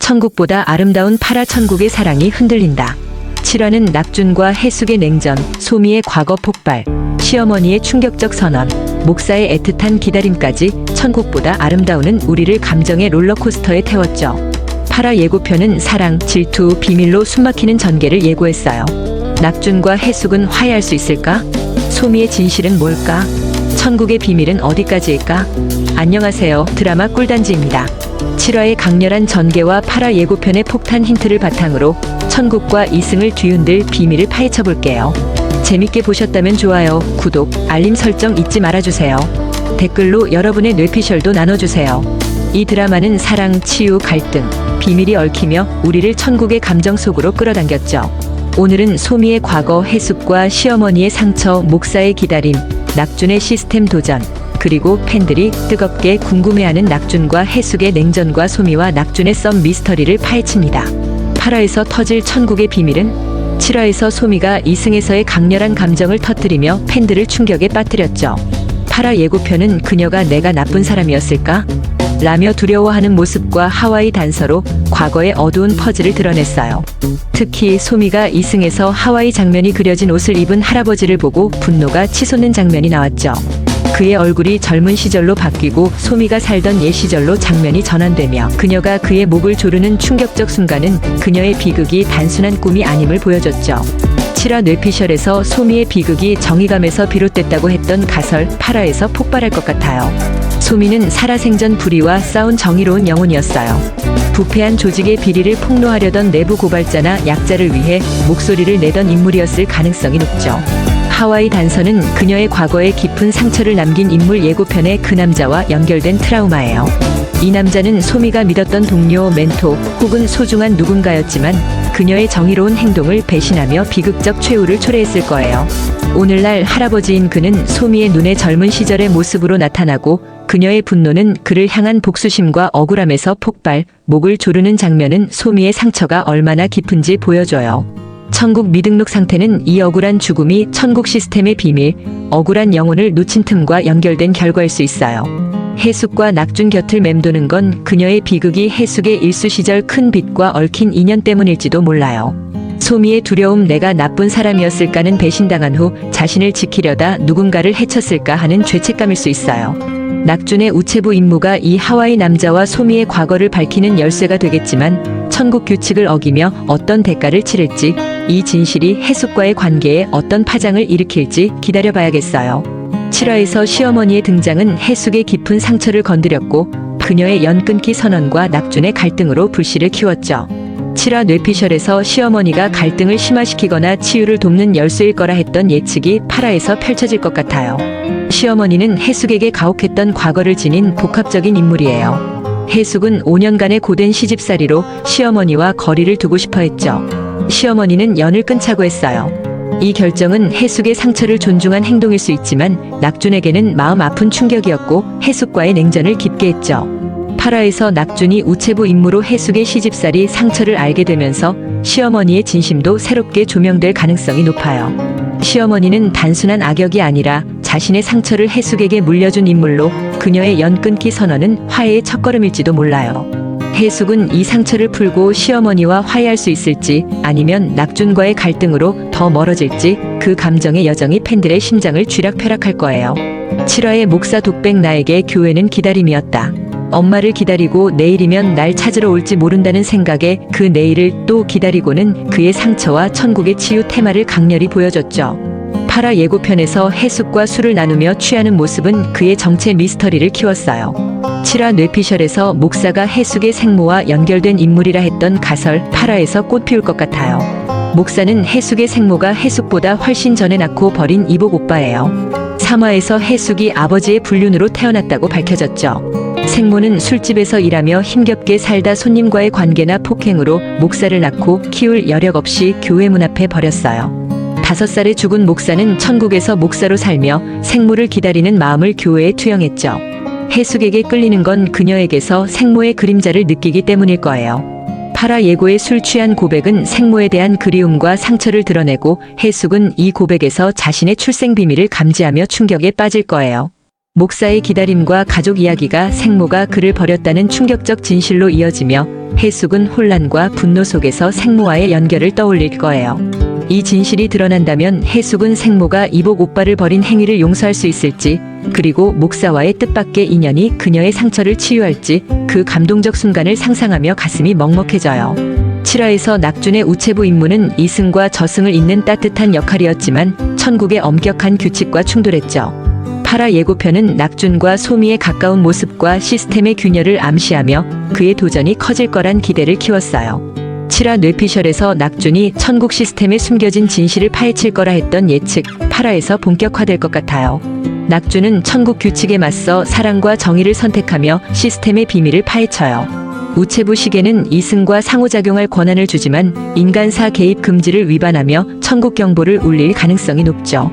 천국보다 아름다운 파라 천국의 사랑이 흔들린다. 7화는 낙준과 해숙의 냉전, 소미의 과거 폭발, 시어머니의 충격적 선언, 목사의 애틋한 기다림까지 천국보다 아름다우는 우리를 감정의 롤러코스터에 태웠죠. 8화 예고편은 사랑, 질투, 비밀로 숨막히는 전개를 예고했어요. 낙준과 해숙은 화해할 수 있을까? 소미의 진실은 뭘까? 천국의 비밀은 어디까지일까? 안녕하세요. 드라마 꿀단지입니다. 7화의 강렬한 전개와 8화 예고편의 폭탄 힌트를 바탕으로 천국과 이승을 뒤흔들 비밀을 파헤쳐볼게요. 재밌게 보셨다면 좋아요, 구독, 알림 설정 잊지 말아주세요. 댓글로 여러분의 뇌피셜도 나눠주세요. 이 드라마는 사랑, 치유, 갈등, 비밀이 얽히며 우리를 천국의 감정 속으로 끌어당겼죠. 오늘은 소미의 과거, 해숙과 시어머니의 상처, 목사의 기다림, 낙준의 시스템 도전, 그리고 팬들이 뜨겁게 궁금해하는 낙준과 해숙의 냉전과 소미와 낙준의 썸 미스터리를 파헤칩니다. 8화에서 터질 천국의 비밀은? 7화에서 소미가 이승에서의 강렬한 감정을 터뜨리며 팬들을 충격에 빠뜨렸죠. 8화 예고편은 그녀가 내가 나쁜 사람이었을까? 라며 두려워하는 모습과 하와이 단서로 과거의 어두운 퍼즐을 드러냈어요. 특히 소미가 이승에서 하와이 장면이 그려진 옷을 입은 할아버지를 보고 분노가 치솟는 장면이 나왔죠. 그의 얼굴이 젊은 시절로 바뀌고 소미가 살던 옛 시절로 장면이 전환되며 그녀가 그의 목을 조르는 충격적 순간은 그녀의 비극이 단순한 꿈이 아님을 보여줬죠. 7화 뇌피셜에서 소미의 비극이 정의감에서 비롯됐다고 했던 가설 8화에서 폭발할 것 같아요. 소미는 살아생전 불의와 싸운 정의로운 영혼이었어요. 부패한 조직의 비리를 폭로하려던 내부 고발자나 약자를 위해 목소리를 내던 인물이었을 가능성이 높죠. 하와이 단서는 그녀의 과거에 깊은 상처를 남긴 인물 예고편의 그 남자와 연결된 트라우마예요. 이 남자는 소미가 믿었던 동료, 멘토 혹은 소중한 누군가였지만 그녀의 정의로운 행동을 배신하며 비극적 최후를 초래했을 거예요. 오늘날 할아버지인 그는 소미의 눈에 젊은 시절의 모습으로 나타나고 그녀의 분노는 그를 향한 복수심과 억울함에서 폭발, 목을 조르는 장면은 소미의 상처가 얼마나 깊은지 보여줘요. 천국 미등록 상태는 이 억울한 죽음이 천국 시스템의 비밀, 억울한 영혼을 놓친 틈과 연결된 결과일 수 있어요. 해숙과 낙준 곁을 맴도는 건 그녀의 비극이 해숙의 일수 시절 큰 빚과 얽힌 인연 때문일지도 몰라요. 소미의 두려움, 내가 나쁜 사람이었을까는 배신당한 후 자신을 지키려다 누군가를 해쳤을까 하는 죄책감일 수 있어요. 낙준의 우체부 임무가 이 하와이 남자와 소미의 과거를 밝히는 열쇠가 되겠지만 천국 규칙을 어기며 어떤 대가를 치를지, 이 진실이 해숙과의 관계에 어떤 파장을 일으킬지 기다려봐야겠어요. 7화에서 시어머니의 등장은 해숙의 깊은 상처를 건드렸고 그녀의 연끊기 선언과 낙준의 갈등으로 불씨를 키웠죠. 7화 뇌피셜에서 시어머니가 갈등을 심화시키거나 치유를 돕는 열쇠일 거라 했던 예측이 8화에서 펼쳐질 것 같아요. 시어머니는 해숙에게 가혹했던 과거를 지닌 복합적인 인물이에요. 해숙은 5년간의 고된 시집살이로 시어머니와 거리를 두고 싶어 했죠. 시어머니는 연을 끊자고 했어요. 이 결정은 해숙의 상처를 존중한 행동일 수 있지만 낙준에게는 마음 아픈 충격이었고 해숙과의 냉전을 깊게 했죠. 8화에서 낙준이 우체부 임무로 해숙의 시집살이 상처를 알게 되면서 시어머니의 진심도 새롭게 조명될 가능성이 높아요. 시어머니는 단순한 악역이 아니라 자신의 상처를 해숙에게 물려준 인물로 그녀의 연끊기 선언은 화해의 첫걸음일지도 몰라요. 해숙은 이 상처를 풀고 시어머니와 화해할 수 있을지 아니면 낙준과의 갈등으로 더 멀어질지 그 감정의 여정이 팬들의 심장을 쥐락펴락할 거예요. 7화의 목사 독백, 나에게 교회는 기다림이었다. 엄마를 기다리고 내일이면 날 찾으러 올지 모른다는 생각에 그 내일을 또 기다리고는 그의 상처와 천국의 치유 테마를 강렬히 보여줬죠. 8화 예고편에서 해숙과 술을 나누며 취하는 모습은 그의 정체 미스터리를 키웠어요. 7화 뇌피셜에서 목사가 해숙의 생모와 연결된 인물이라 했던 가설 8화에서 꽃 피울 것 같아요. 목사는 해숙의 생모가 해숙보다 훨씬 전에 낳고 버린 이복 오빠예요. 3화에서 해숙이 아버지의 불륜으로 태어났다고 밝혀졌죠. 생모는 술집에서 일하며 힘겹게 살다 손님과의 관계나 폭행으로 목사를 낳고 키울 여력 없이 교회 문 앞에 버렸어요. 5살에 죽은 목사는 천국에서 목사로 살며 생모를 기다리는 마음을 교회에 투영했죠. 해숙에게 끌리는 건 그녀에게서 생모의 그림자를 느끼기 때문일 거예요. 8화 예고의 술 취한 고백은 생모에 대한 그리움과 상처를 드러내고 해숙은 이 고백에서 자신의 출생 비밀을 감지하며 충격에 빠질 거예요. 목사의 기다림과 가족 이야기가 생모가 그를 버렸다는 충격적 진실로 이어지며 해숙은 혼란과 분노 속에서 생모와의 연결을 떠올릴 거예요. 이 진실이 드러난다면 해숙은 생모가 이복 오빠를 버린 행위를 용서할 수 있을지, 그리고 목사와의 뜻밖의 인연이 그녀의 상처를 치유할지, 그 감동적 순간을 상상하며 가슴이 먹먹해져요. 7화에서 낙준의 우체부 임무는 이승과 저승을 잇는 따뜻한 역할이었지만 천국의 엄격한 규칙과 충돌했죠. 8화 예고편은 낙준과 소미의 가까운 모습과 시스템의 균열을 암시하며 그의 도전이 커질 거란 기대를 키웠어요. 7화 뇌피셜에서 낙준이 천국 시스템에 숨겨진 진실을 파헤칠 거라 했던 예측, 8화에서 본격화될 것 같아요. 낙준은 천국 규칙에 맞서 사랑과 정의를 선택하며 시스템의 비밀을 파헤쳐요. 우체부 시계는 이승과 상호작용할 권한을 주지만 인간사 개입 금지를 위반하며 천국 경보를 울릴 가능성이 높죠.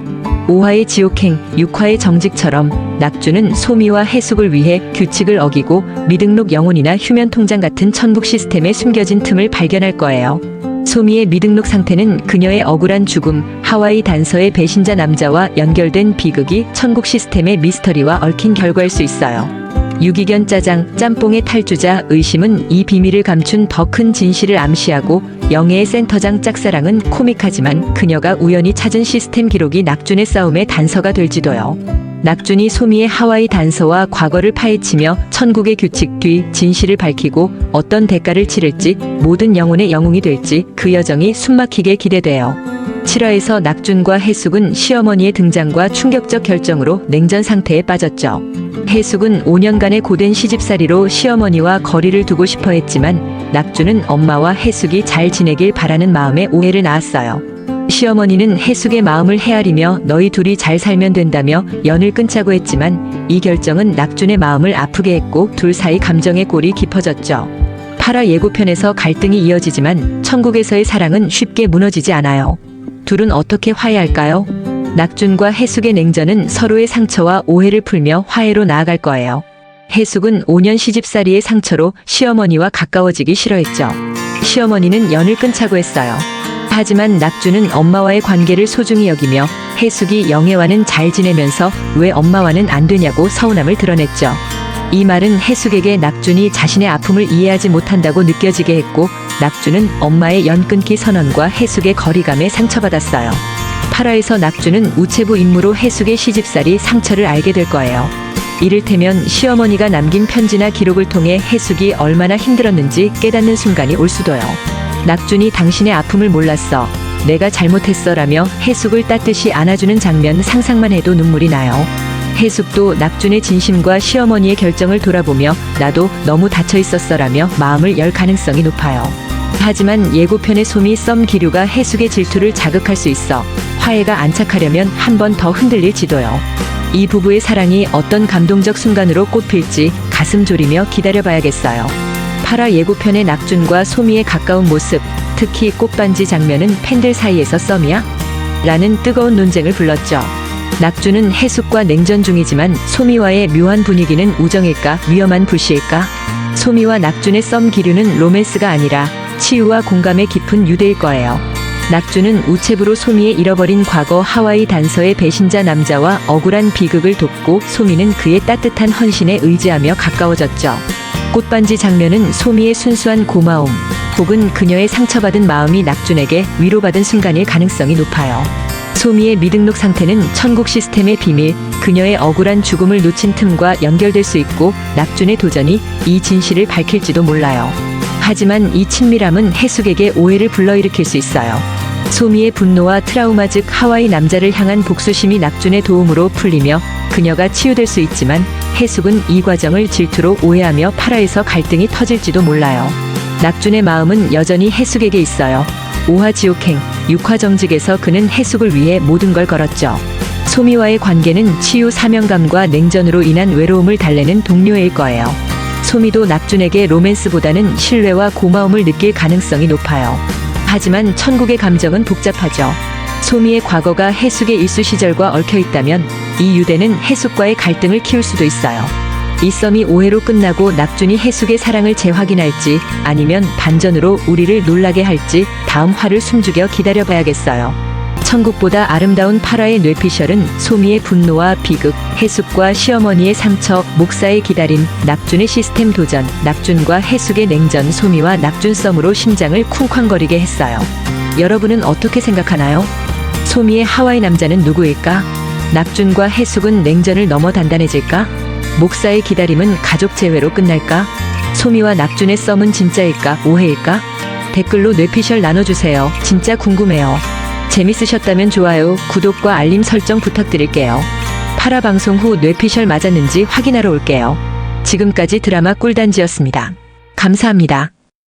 5화의 지옥행, 6화의 정직처럼 낙준은 소미와 해숙을 위해 규칙을 어기고 미등록 영혼이나 휴면 통장 같은 천국 시스템에 숨겨진 틈을 발견할 거예요. 소미의 미등록 상태는 그녀의 억울한 죽음, 하와이 단서의 배신자 남자와 연결된 비극이 천국 시스템의 미스터리와 얽힌 결과일 수 있어요. 유기견 짜장, 짬뽕의 탈주자, 의심은 이 비밀을 감춘 더 큰 진실을 암시하고, 영예의 센터장 짝사랑은 코믹하지만 그녀가 우연히 찾은 시스템 기록이 낙준의 싸움의 단서가 될지도요. 낙준이 소미의 하와이 단서와 과거를 파헤치며 천국의 규칙 뒤 진실을 밝히고 어떤 대가를 치를지, 모든 영혼의 영웅이 될지 그 여정이 숨막히게 기대돼요. 7화에서 낙준과 해숙은 시어머니의 등장과 충격적 결정으로 냉전 상태에 빠졌죠. 해숙은 5년간의 고된 시집살이로 시어머니와 거리를 두고 싶어 했지만 낙준은 엄마와 해숙이 잘 지내길 바라는 마음에 오해를 낳았어요. 시어머니는 해숙의 마음을 헤아리며 너희 둘이 잘 살면 된다며 연을 끊자고 했지만 이 결정은 낙준의 마음을 아프게 했고 둘 사이 감정의 골이 깊어졌죠. 8화 예고편에서 갈등이 이어지지만 천국에서의 사랑은 쉽게 무너지지 않아요. 둘은 어떻게 화해할까요? 낙준과 해숙의 냉전은 서로의 상처와 오해를 풀며 화해로 나아갈 거예요. 해숙은 5년 시집살이의 상처로 시어머니와 가까워지기 싫어했죠. 시어머니는 연을 끊자고 했어요. 하지만 낙준은 엄마와의 관계를 소중히 여기며 해숙이 영애와는 잘 지내면서 왜 엄마와는 안 되냐고 서운함을 드러냈죠. 이 말은 해숙에게 낙준이 자신의 아픔을 이해하지 못한다고 느껴지게 했고, 낙준은 엄마의 연 끊기 선언과 해숙의 거리감에 상처받았어요. 8화에서 낙준은 우체부 임무로 해숙의 시집살이 상처를 알게 될 거예요. 이를테면 시어머니가 남긴 편지나 기록을 통해 해숙이 얼마나 힘들었는지 깨닫는 순간이 올 수도요. 낙준이 당신의 아픔을 몰랐어, 내가 잘못했어라며 해숙을 따뜻이 안아주는 장면 상상만 해도 눈물이 나요. 해숙도 낙준의 진심과 시어머니의 결정을 돌아보며 나도 너무 닫혀 있었어라며 마음을 열 가능성이 높아요. 하지만 예고편의 소미 썸 기류가 해숙의 질투를 자극할 수 있어 화해가 안착하려면 한 번 더 흔들릴지도요. 이 부부의 사랑이 어떤 감동적 순간으로 꽃필지 가슴 졸이며 기다려봐야겠어요. 8화 예고편의 낙준과 소미의 가까운 모습, 특히 꽃반지 장면은 팬들 사이에서 썸이야? 라는 뜨거운 논쟁을 불렀죠. 낙준은 해숙과 냉전 중이지만 소미와의 묘한 분위기는 우정일까, 위험한 불씨일까? 소미와 낙준의 썸 기류는 로맨스가 아니라 치유와 공감의 깊은 유대일 거예요. 낙준은 우체부로 소미의 잃어버린 과거 하와이 단서의 배신자 남자와 억울한 비극을 돕고, 소미는 그의 따뜻한 헌신에 의지하며 가까워졌죠. 꽃반지 장면은 소미의 순수한 고마움, 혹은 그녀의 상처받은 마음이 낙준에게 위로받은 순간일 가능성이 높아요. 소미의 미등록 상태는 천국 시스템의 비밀, 그녀의 억울한 죽음을 놓친 틈과 연결될 수 있고, 낙준의 도전이 이 진실을 밝힐지도 몰라요. 하지만 이 친밀함은 해숙에게 오해를 불러일으킬 수 있어요. 소미의 분노와 트라우마, 즉 하와이 남자를 향한 복수심이 낙준의 도움으로 풀리며 그녀가 치유될 수 있지만, 해숙은 이 과정을 질투로 오해하며 8화에서 갈등이 터질지도 몰라요. 낙준의 마음은 여전히 해숙에게 있어요. 5화 지옥행, 6화 정직에서 그는 해숙을 위해 모든 걸 걸었죠. 소미와의 관계는 치유 사명감과 냉전으로 인한 외로움을 달래는 동료일 거예요. 소미도 낙준에게 로맨스보다는 신뢰와 고마움을 느낄 가능성이 높아요. 하지만 천국의 감정은 복잡하죠. 소미의 과거가 해숙의 일수 시절과 얽혀 있다면 이 유대는 해숙과의 갈등을 키울 수도 있어요. 이 썸이 오해로 끝나고 낙준이 해숙의 사랑을 재확인할지, 아니면 반전으로 우리를 놀라게 할지 다음 화를 숨죽여 기다려봐야겠어요. 천국보다 아름다운 파라의 뇌피셜은 소미의 분노와 비극, 해숙과 시어머니의 상처, 목사의 기다림, 낙준의 시스템 도전, 낙준과 해숙의 냉전, 소미와 낙준 썸으로 심장을 쿵쾅거리게 했어요. 여러분은 어떻게 생각하나요? 소미의 하와이 남자는 누구일까? 낙준과 해숙은 냉전을 넘어 단단해질까? 목사의 기다림은 가족 재회로 끝날까? 소미와 낙준의 썸은 진짜일까? 오해일까? 댓글로 뇌피셜 나눠주세요. 진짜 궁금해요. 재밌으셨다면 좋아요, 구독과 알림 설정 부탁드릴게요. 파라 방송 후 뇌피셜 맞았는지 확인하러 올게요. 지금까지 드라마 꿀단지였습니다. 감사합니다.